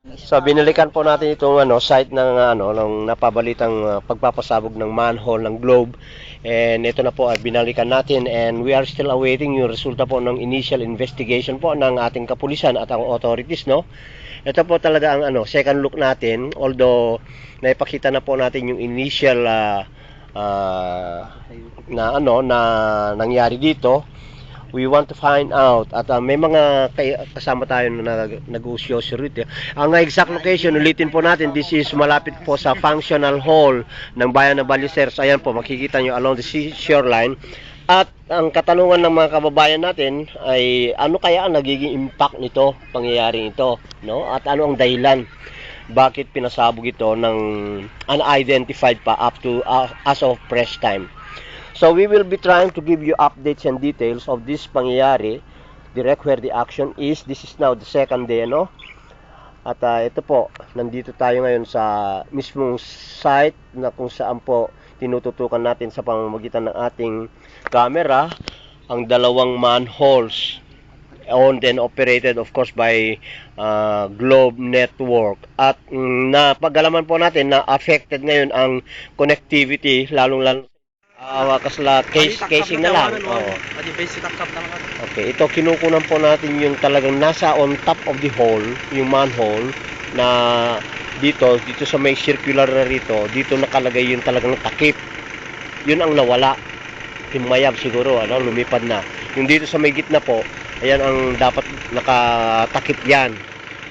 So binalikan po natin itong site ng ng napabalitang pagpapasabog ng manhole ng Globe. And ito na po ay binalikan natin and we are still awaiting yung resulta po ng initial investigation po ng ating kapulisan at ang authorities, no. Ito po talaga ang second look natin, although naipakita na po natin yung initial na na nangyari dito. We want to find out at may mga kasama tayo na nag-usyoso rito. Ang exact location, ulitin po natin, this is malapit po sa functional hall ng bayan ng Ballesteros. Ayan po, makikita nyo along the shoreline. At ang katanungan ng mga kababayan natin ay ano kaya ang nagiging impact nito, pangyayaring ito, no? At ano ang dahilan bakit pinasabog ito ng unidentified pa up to as of fresh time. So we will be trying to give you updates and details of this pangyayari direct where the action is. This is now the second day, no? At ito po, nandito tayo ngayon sa mismong site na kung saan po tinututukan natin sa pamamagitan ng ating camera ang dalawang manholes owned and operated of course by Globe Network. At napag-alaman po natin na affected ngayon ang connectivity lalong-lalo kasla casing na lang. Oo. Okay, ito kinukunan po natin yung talagang nasa on top of the hole, yung manhole na dito sa may circular na rito, dito nakalagay yung talagang takip. Yun ang nawala. Himayab siguro, lumipad na. Yung dito sa may gitna po, ayan ang dapat nakatakip yan.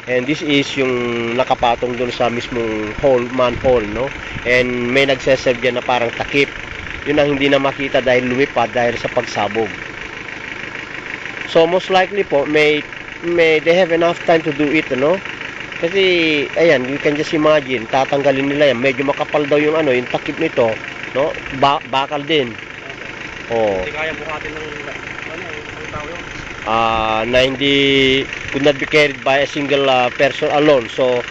And this is yung nakapatong doon sa mismong hole, manhole, no? And may nagseserve dyan na parang takip. Yun ang hindi na makita dahil lumipad dahil sa pagsabog. So most likely po may they have enough time to do it, no? Kasi ayan, you can just imagine, tatanggalin nila yan, medyo makapal daw yung yung takip nito, no? Bakal din. Oh. Hindi kaya buhatin ng isang tao yun. Na hindi could not be carried by a single person alone. So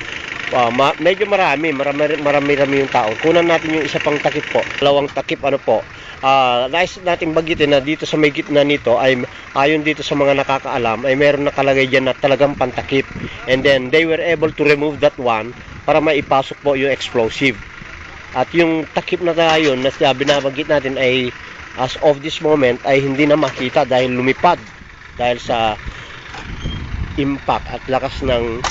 medyo marami yung tao. Kunan natin yung isa pang takip po. Dalawang takip po. Nais nating bagitin na dito sa may gitna nito ay ayon dito sa mga nakakaalam ay meron nakalagay diyan na talagang pantakip. And then they were able to remove that one para maipasok po yung explosive. At yung takip na yun na binabanggit natin ay as of this moment ay hindi na makita dahil lumipad dahil sa impact at lakas ng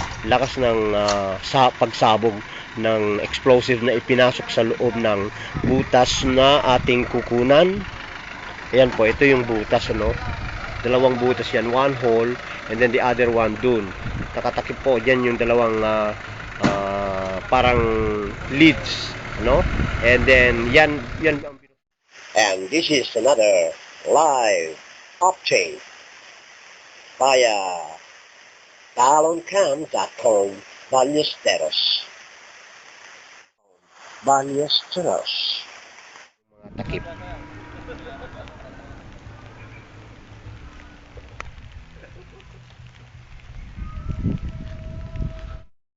sa pagsabog ng explosive na ipinasok sa loob ng butas na ating kukunan. Ayan po, ito yung butas, dalawang butas yan, one hole and then the other one dun. Nakatakip po dyan yung dalawang parang leads, and then yan. And this is another live update via daloncam.com Ballesteros. Mga takip.